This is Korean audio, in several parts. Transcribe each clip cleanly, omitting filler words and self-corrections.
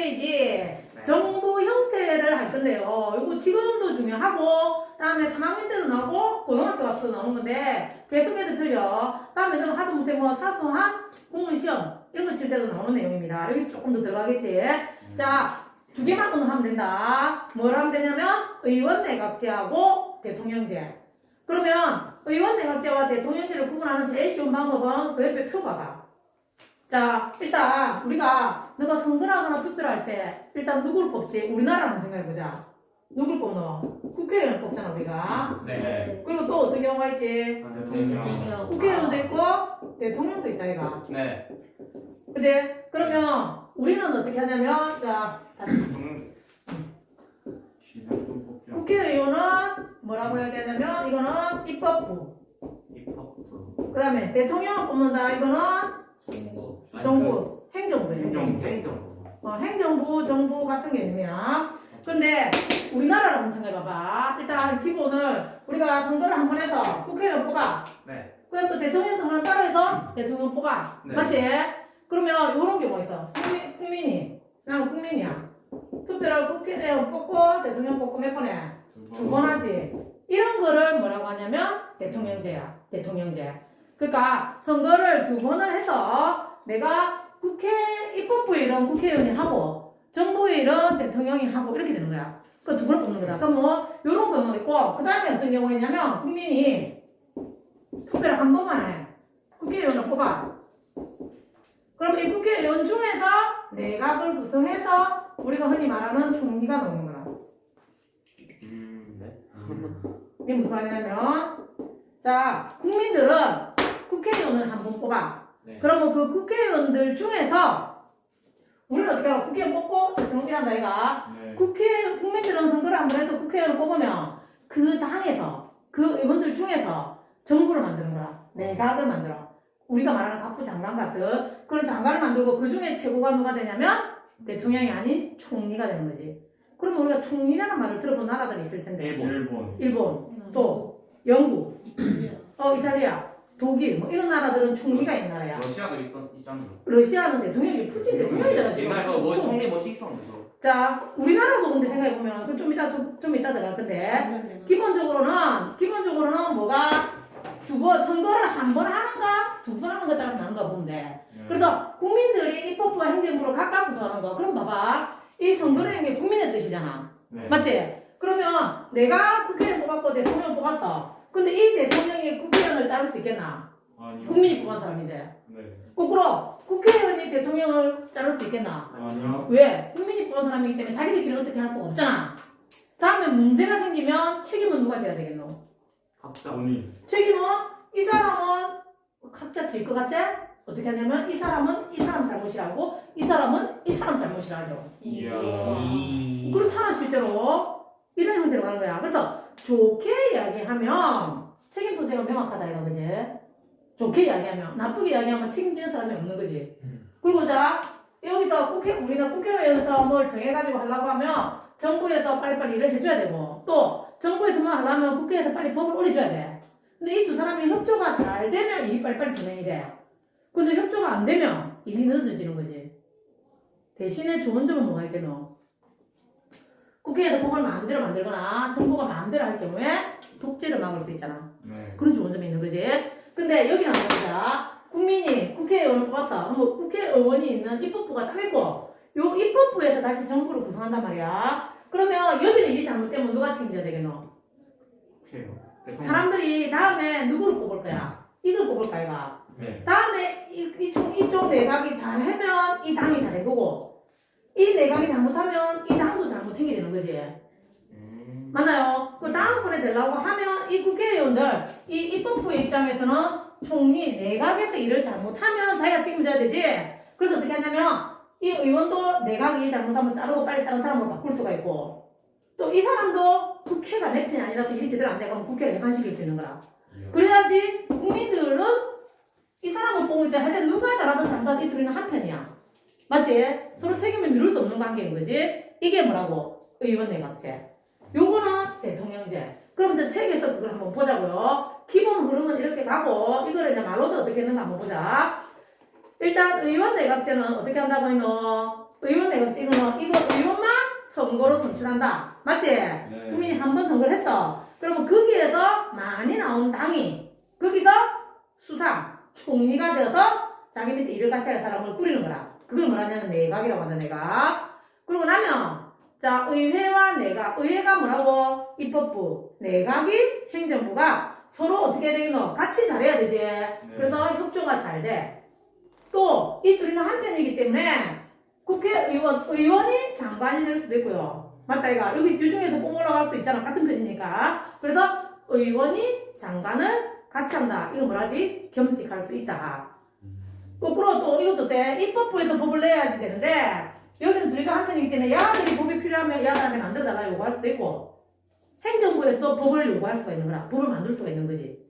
페이지 정보 형태를 할 건데요. 이거 지금도 중요하고 다음에 3학년 때도 나오고 고등학교 와서 나오는 건데 계속해서 틀려. 다음에 는 하다못해 뭐 사소한 공무원 시험 이런 거 칠 때도 나오는 내용입니다. 여기서 조금 더 들어가겠지. 자, 두 개만 하면 된다. 뭘 하면 되냐면 의원 내각제하고 대통령제. 그러면 의원 내각제와 대통령제를 구분하는 제일 쉬운 방법은 그 옆에 표 봐봐. 자, 일단 우리가 너가 선거를 하거나 투표를 할 때 일단 누구를 뽑지? 우리나라 한번 생각해보자. 누굴 뽑노? 국회의원을 뽑잖아 우리가. 네. 그리고 또 어떤 경우가 있지? 대통령. 국회의원도 있고 대통령도 있다 이가. 네. 그지? 그러면 우리는 어떻게 하냐면 자 다시. 국회의원은 뭐라고 해야 되냐면 이거는 입법부. 그 다음에 대통령을 뽑는다 이거는 정부, 행정부. 행정부, 정부 같은 개념이야. 그런데 우리나라를 한번 생각해봐봐. 일단 기본을 우리가 선거를 한 번 해서 국회의원 뽑아. 네. 그다음 또 대통령 선거를 따로 해서 대통령 뽑아. 네. 맞지? 그러면 요런 경우가 있어. 국민이 나는 국민이야. 투표를 국회의원 뽑고 대통령 뽑고 몇 번 해? 두 번 하지. 이런 거를 뭐라고 하냐면 대통령제야. 대통령제. 그러니까 선거를 두 번을 해서 내가 입법부의 일은 국회의원이 하고 정부의 일은 대통령이 하고 이렇게 되는 거야. 그 두 번을 뽑는 거다. 그럼 뭐 요런 경우가 있고 그 다음에 어떤 경우가 있냐면 국민이 투표를 한 번만 해. 국회의원을 뽑아. 그럼 이 국회의원 중에서 내각을 구성해서 우리가 흔히 말하는 총리가 나오는 거야. 네. 이게 무슨 말이냐면 자 국민들은 국회의원을 한 번 뽑아. 네. 그러면 그 국회의원들 중에서 우리는 어떻게 하고 국회의원 뽑고 대통령이란다 이가. 네. 국민들은 선거를 한 번 해서 국회의원을 뽑으면 그 당에서 그 의원들 중에서 정부를 만드는 거야. 내각을 만들어. 우리가 말하는 각부 장관 같은 그런 장관을 만들고 그 중에 최고가 누가 되냐면 대통령이 아닌 총리가 되는 거지. 그러면 우리가 총리라는 말을 들어본 나라들이 있을 텐데. 일본, 또 영국, 이탈리아, 독일 뭐 이런 나라들은 총리가 있는 나라야. 러시아도 있잖아요. 러시아는 대통령이 푸틴 대통령이잖아 지금. 옛날에 뭐 총리 뭐 식성에서. 자, 우리나라도 근데 생각해 보면 그 좀 이따 들어갈 건데 기본적으로는 뭐가 두 번 선거를 한 번 하는가 두 번 하는 것 따라서 나는가 보면 돼. 네. 그래서 국민들이 입법부와 행정부를 각각 구성하는 거. 그럼 봐봐. 이 선거를 한 게 국민의 뜻이잖아. 네. 맞지? 그러면 내가 국회의원 뽑았고 대통령 뽑았어. 근데 이 대통령이 국회의원을 자를 수 있겠나? 아니요. 국민이 뽑은 사람인데. 네. 거꾸로 국회의원이 대통령을 자를 수 있겠나? 아니요. 왜? 국민이 뽑은 사람이기 때문에 자기들끼리 어떻게 할 수가 없잖아. 다음에 문제가 생기면 책임은 누가 져야 되겠노? 각자 본인. 책임은 이 사람은 각자 질 것 같지? 어떻게 하냐면 이 사람은 이 사람 잘못이라고 이 사람은 이 사람 잘못이라 하죠. 이야. 그렇잖아 실제로. 이런 형태로 가는 거야. 그래서 좋게 이야기하면 책임 소재가 명확하다 이거 그지? 좋게 이야기하면 나쁘게 이야기하면 책임지는 사람이 없는 거지. 그리고 자 여기서 우리가 국회의원에서 뭘 정해가지고 하려고 하면 정부에서 빨리빨리 일을 해줘야 되고 또 정부에서 뭐 하려면 국회에서 빨리 법을 올려줘야 돼. 근데 이 두 사람이 협조가 잘 되면 일이 빨리빨리 진행이 돼. 근데 협조가 안 되면 일이 늦어지는 거지. 대신에 좋은 점은 뭐가 있겠노? 국회에서 법을 마음대로 만들거나 정부가 마음대로 할 경우에 독재를 막을 수 있잖아. 네. 그런 좋은 점이 있는 거지. 근데 여기는 보자. 국민이 국회의원을 뽑았어. 뭐 국회의원이 있는 입법부가 딱 있고 요 입법부에서 다시 정부를 구성한단 말이야. 그러면 여기는 일이 잘못되면 누가 책임져야 되겠노? 사람들이 다음에 누구를 뽑을 거야? 이걸 뽑을 거야 이가. 네. 다음에 이쪽 내각이 잘하면 이 당이 잘해보고 이 내각이 잘못하면 이 당도 잘못하게 되는 거지. 맞나요? 그 다음번에 되려고 하면 이 국회의원들 이 입법부의 입장에서는 총리 내각에서 일을 잘못하면 자기가 책임져야 되지. 그래서 어떻게 하냐면 이 의원도 내각이 일 잘못하면 자르고 빨리 다른 사람으로 바꿀 수가 있고 또 이 사람도 국회가 내 편이 아니라서 일이 제대로 안 돼가면 국회를 해산시킬 수 있는 거라. 그래야지 국민들은 이 사람을 뽑을 때 하여튼 누가 잘하든 잘하든 이 둘이는 한 편이야. 맞지? 서로 책임을 미룰 수 없는 관계인 거지. 이게 뭐라고? 의원 내각제. 요거는 대통령제. 그럼 이제 책에서 그걸 한번 보자고요. 기본 흐름은 이렇게 가고 이거를 이제 말로서 어떻게 했는가 한번 보자. 일단 의원 내각제는 어떻게 한다고 했노? 의원 내각제 이거는 선거로 선출한다. 맞지? 네. 국민이 한 번 선거를 했어. 그러면 거기에서 많이 나온 당이 거기서 수상, 총리가 되어서 자기 밑에 일을 같이 할 사람을 꾸리는 거라. 그걸 뭐라냐면 내각이라고 한다, 내각. 그러고 나면 자, 의회와 내각. 의회가 뭐라고? 입법부. 내각이 행정부가 서로 어떻게 해야 되노? 같이 잘해야 되지. 그래서 협조가 잘 돼. 또 이 둘이는 한편이기 때문에 의원이 장관이 될 수도 있고요. 맞다, 이가. 여기 이 중에서 뽑 올라갈 수 있잖아. 같은 편이니까. 그래서 의원이 장관을 같이 한다. 이거 뭐라지? 겸직할 수 있다. 거꾸로 또 이것도 돼. 입법부에서 법을 내야지 되는데 여기는 둘이가 한 편이기 때문에 야들이 법이 필요하면 야들한테 만들어달라 요구할 수도 있고 행정부에서도 법을 요구할 수가 있는 거라. 법을 만들 수가 있는 거지.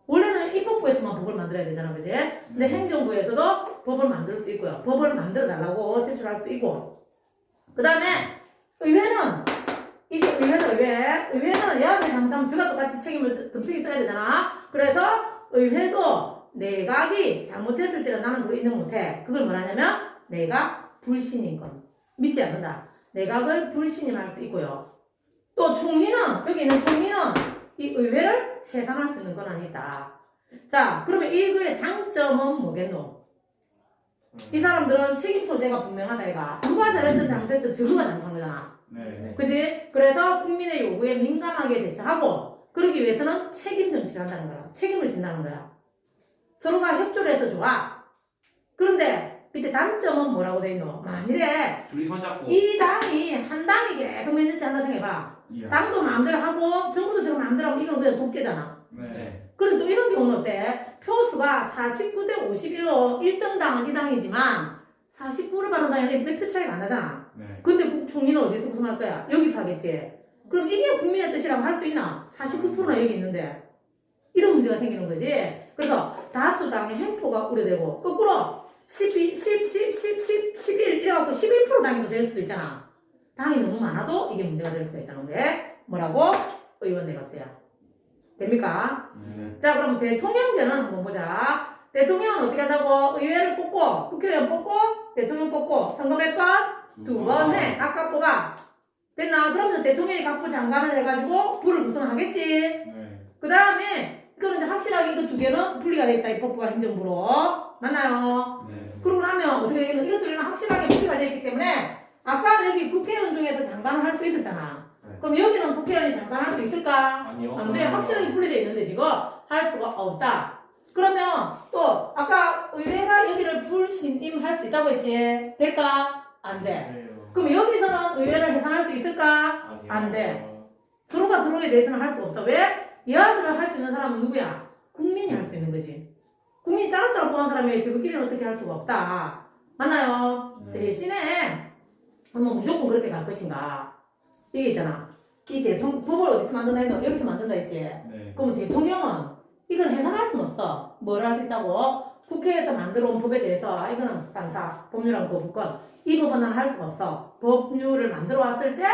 원래는 입법부에서만 법을 만들어야 되잖아, 그지? 근데 행정부에서도 법을 만들 수 있고요. 법을 만들어달라고 제출할 수 있고. 그 다음에 의회는 이게 의회는 야들이 잘못하면 저가 똑같이 책임을 덤핑이 써야 되잖아. 그래서 의회도 내각이 잘못했을 때는 나는 그거 인정 못해. 그걸 뭐라냐면 내각 불신임권. 믿지 않는다. 내각을 불신임할 수 있고요. 또 총리는 여기 있는 총리는 이 의회를 해산할 수 있는 권한이 있다. 자, 그러면 이거의 장점은 뭐겠노? 이 사람들은 책임 소재가 분명하다, 이가. 누가 잘했든 잘못했든 저거가 잘못한 거잖아. 네. 그지? 그래서 국민의 요구에 민감하게 대처하고 그러기 위해서는 책임 정치를 한다는 거야. 책임을 진다는 거야. 서로가 협조를 해서 좋아. 그런데 밑에 단점은 뭐라고 돼 있노? 만일에 둘이 손잡고. 이 당이 한 당이 계속 몇 년째 한다 생각해봐. 이야. 당도 마음대로 하고 정부도 지금 마음대로 하고 이건 그냥 독재잖아. 네. 그런데 또 이런 경우는 어때? 표수가 49대 51로 1등 당은 이 당이지만 49를 받은 당이 몇 표 차이가 안 나잖아. 네. 근데 총리는 어디서 구성할 거야? 여기서 하겠지. 그럼 이게 국민의 뜻이라고 할 수 있나? 49%나 여기 있는데. 이런 문제가 생기는 거지. 그래서 다수당의 횡포가 우려되고 거꾸로 11 이래갖고 11% 당이 될 수도 있잖아. 당이 너무 많아도 이게 문제가 될 수가 있다는 게 뭐라고? 의원 내각제야. 됩니까? 네. 자, 그럼 대통령제는 한번 보자. 대통령은 어떻게 한다고? 의회를 뽑고 국회의원 뽑고 대통령 뽑고 선거 몇 번? 2번 해. 각각 뽑아. 됐나? 그러면 대통령이 각부 장관을 해가지고 부를 구성하겠지. 네. 그 다음에 이거는 이제 확실하게 이거 두 개는 분리가 돼 있다. 입법부와 행정부로. 맞나요? 네. 그러고 나면 어떻게 되겠노? 이것들은 확실하게 분리가 되어 있기 때문에 아까는 여기 국회의원 중에서 장관을 할 수 있었잖아. 네. 그럼 여기는 국회의원이 장관할 수 있을까? 아니요. 안 돼. 확실하게 분리되어 있는데 지금 할 수가 없다. 그러면 또 아까 의회가 여기를 불신임할 수 있다고 했지. 될까? 안 돼. 네. 그럼 여기서는 의회를 해산할 수 있을까? 안 돼. 서로가 서로에 대해서는 할 수 없어. 왜? 얘들을 할 수 있는 사람은 누구야? 국민이 할 수 있는 거지. 국민이 따로따로 뽑은 사람이 저거끼리는 어떻게 할 수가 없다. 맞나요? 네. 대신에 뭐 무조건 그렇게 갈 것인가? 이게 있잖아. 이 법을 어디서 만든다 했노? 여기서 만든다 했지. 네. 그럼 대통령은 이걸 해산할 수는 없어. 뭘 할 수 있다고? 국회에서 만들어 온 법에 대해서 이거는 반사, 법률안 거부권. 이 법은 난 할 수가 없어. 법률을 만들어 왔을 때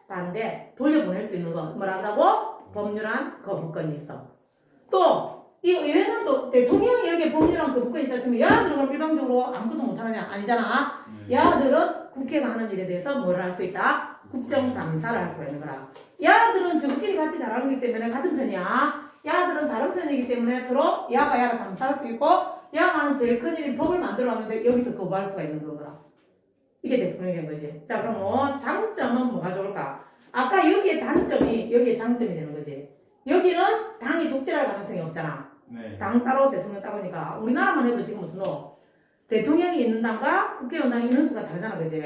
반대, 돌려보낼 수 있는 거. 뭘 한다고? 법률안 거부권이 있어. 또 이 의회는 또 대통령이 여기에 법률안 거부권이 있다 치면 야들은 그럼 일방적으로 아무것도 못하느냐? 아니잖아. 야들은 국회가 하는 일에 대해서 뭘 할 수 있다? 국정감사를 할 수가 있는 거라. 야들은 저끼리 같이 잘하는 거기 때문에 같은 편이야. 야들은 다른 편이기 때문에 서로 야가 야를 감사할 수 있고 야가 하는 제일 큰 일이 법을 만들어 왔는데 여기서 거부할 수가 있는 거구나. 이게 대통령이 된 거지. 자, 그럼 장점은 뭐가 좋을까? 아까 여기에 단점이 여기에 장점이 되는 거지. 여기는 당이 독재할 가능성이 없잖아. 네. 당 따로 대통령 따로니까 우리나라만 해도 지금 무슨 대통령이 있는 당과 국회의원 당이 인원수가 다르잖아, 그지?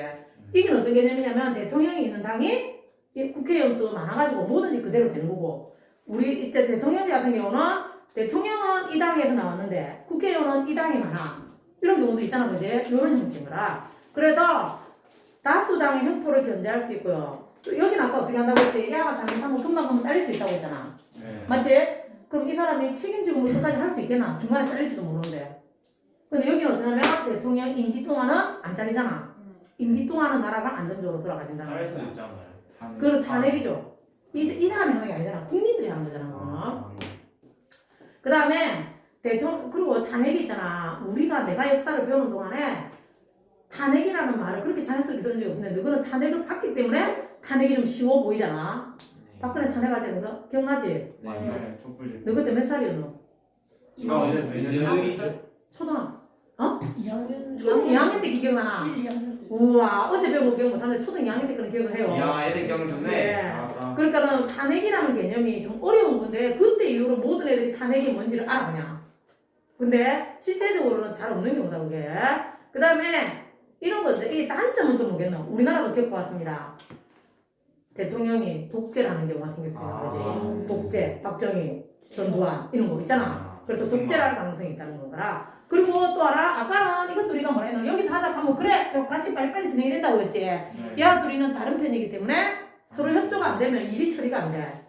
이게 어떤 개념이냐면 대통령이 있는 당이 국회의원 수도 많아가지고 뭐든지 그대로 되는 거고 우리 이제 대통령 같은 경우는 대통령은 이 당에서 나왔는데 국회의원은 이 당이 많아. 이런 경우도 있잖아, 그지? 이런 형태인 거라. 그래서 다수당의 횡포를 견제할 수 있고요. 또 여기는 아까 어떻게 한다고 했지? 야가 잘못하면 금방 잘릴 수 있다고 했잖아. 네. 맞지? 그럼 이 사람이 책임지고 뭘 끝까지 할 수 있겠나? 중간에 잘릴지도 모르는데. 근데 여기는 어떠냐면 대통령 임기 동안은 안 잘리잖아. 임기 동안은 나라가 안정적으로 돌아가진다는 잘할 수 거죠. 있잖아요. 그건 탄핵이죠. 이 사람이 하는 게 아니잖아. 국민들이 하는 거잖아. 그거는. 그 다음에 그리고 탄핵이 있잖아. 우리가 내가 역사를 배우는 동안에 탄핵이라는 말을 그렇게 자연스럽게 들은 적이 없는데 너희는 탄핵을 받기 때문에 탄핵이 좀 쉬워 보이잖아. 박근혜 탄핵할 때 너가 기억나지? 네. 촛불. 너 그때 몇 살이었노? 초등학교. 2학년 2학년 때 기억나? 2학년 우와 어제 배우고 기억 못하는데 초등 2학년 때 그런 기억을 해요. 야, 애들 기억력 좋네. 네. 아, 그러니까는 탄핵이라는 개념이 좀 어려운 건데 그때 이후로 모든 애들이 탄핵이 뭔지를 알아 그냥. 근데 실제적으로는 잘 없는 경우다 그게. 그 다음에 이런 거죠. 이 단점은 또 뭐겠노? 우리나라도 겪어왔습니다. 대통령이 독재를 하는 경우가 생겼습니다. 그지? 독재, 박정희, 전두환 이런 거 있잖아. 그래서 독재를 할 가능성이 있다는 거라. 그리고 또 하나 아까는 이것도 우리가 뭐라 했노? 여기서 하자 하면 그래 그럼 같이 빨리빨리 진행이 된다고 했지. 네. 야 둘이는 다른 편이기 때문에 서로 협조가 안 되면 일이 처리가 안 돼.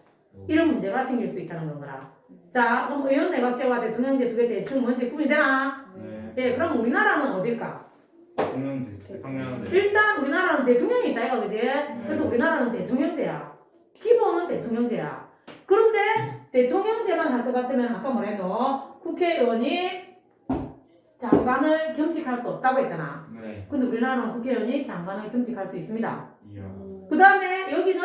이런 문제가 생길 수 있다는 건거라. 자 그럼 의원 내각제와 대통령제 두 개 대충 뭔지 구분이 되나? 네. 예, 그럼 우리나라는 어딜까? 대통령제. 일단 우리나라는 대통령이 있다 이거 그지? 그래서 우리나라는 대통령제야. 기본은 대통령제야. 그런데 대통령제만 할 것 같으면 아까 뭐랬노? 국회의원이 장관을 겸직할 수 없다고 했잖아. 네. 근데 우리나라는 국회의원이 장관을 겸직할 수 있습니다. 이야. 그 다음에 여기는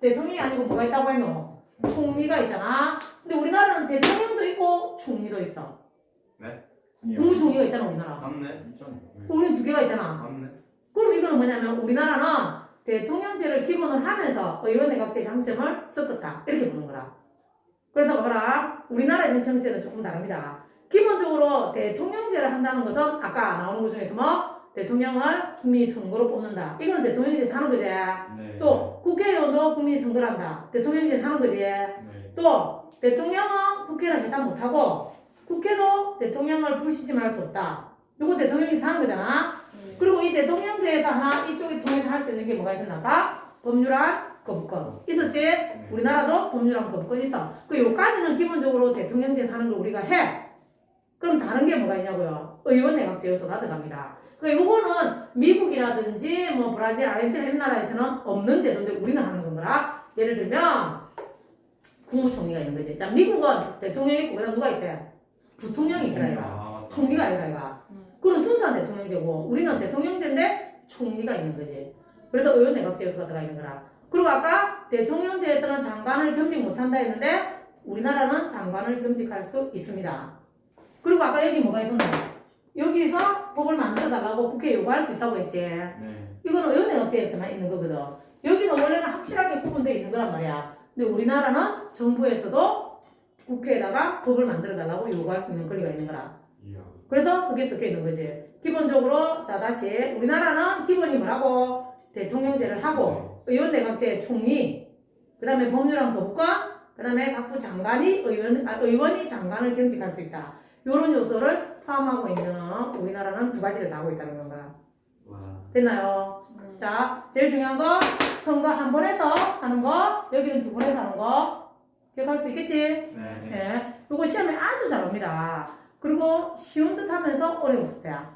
대통령이 아니고 뭐가 있다고 했노? 총리가 있잖아. 근데 우리나라는 대통령도 있고 총리도 있어. 국무총리가 있잖아 우리나라. 맞네. 있잖아. 우리는 두 개가 있잖아. 맞네. 그럼 이거는 뭐냐면 우리나라는 대통령제를 기본으로 하면서 의원 내각제 장점을 섞었다. 이렇게 보는 거라. 그래서 봐라. 우리나라의 정치제는 조금 다릅니다. 기본적으로 대통령제를 한다는 것은 아까 나오는 것 중에서 뭐 대통령을 국민이 선거로 뽑는다. 이거는 대통령제에서 하는 거지. 네. 또 국회의원도 국민이 선거를 한다. 대통령제에서 하는 거지. 네. 또 대통령은 국회를 해산 못하고 국회도 대통령을 불시지할 수 없다. 이거 대통령이 하는 거잖아. 그리고 이 대통령제에서 하나 이쪽에 통해서 할 수 있는 게 뭐가 있었나까? 법률안 거부권 있었지? 우리나라도 법률안 거부권 있어. 그 요까지는 기본적으로 대통령제에서 하는 걸 우리가 해. 그럼 다른 게 뭐가 있냐고요? 의원 내각제 요소가 들어갑니다. 그 요거는 미국이라든지 뭐 브라질, 아르헨티나 이런 나라에서는 없는 제도인데 우리는 하는 건거라. 예를 들면 국무총리가 있는 거지. 자, 미국은 대통령이 있고 그다음 누가 있대? 부통령이 있더라 이가. 총리가 아니라 이가. 그런 순수한 대통령제고 우리는 대통령제인데 총리가 있는 거지. 그래서 의원 내각제 요소가 들어가 있는 거라. 그리고 아까 대통령제에서는 장관을 겸직 못한다 했는데 우리나라는 장관을 겸직할 수 있습니다. 그리고 아까 여기 뭐가 있었나? 여기서 법을 만들어달라고 국회에 요구할 수 있다고 했지. 네. 이거는 의원 내각제에서만 있는 거거든. 여기는 원래는 확실하게 구분되어 있는 거란 말이야. 근데 우리나라는 정부에서도 국회에다가 법을 만들어달라고 요구할 수 있는 권리가 있는 거라. 이야. 그래서 그게 섞여 있는 거지. 기본적으로 자 다시 우리나라는 기본이 뭐라고? 대통령제를 하고 의원내각제 총리, 그 다음에 법률안 거부권, 그 다음에 각부 장관이 의원이 장관을 겸직할 수 있다. 이런 요소를 포함하고 있는 우리나라는 두 가지를 다 하고 있다는 건가. 와. 됐나요? 자 제일 중요한 거 선거 한 번 해서 하는 거, 여기는 두 번 해서 하는 거 기억할 수 있겠지? 네. 네. 요거 시험에 아주 잘 옵니다. 그리고 쉬운 듯 하면서 어려운 듯해요.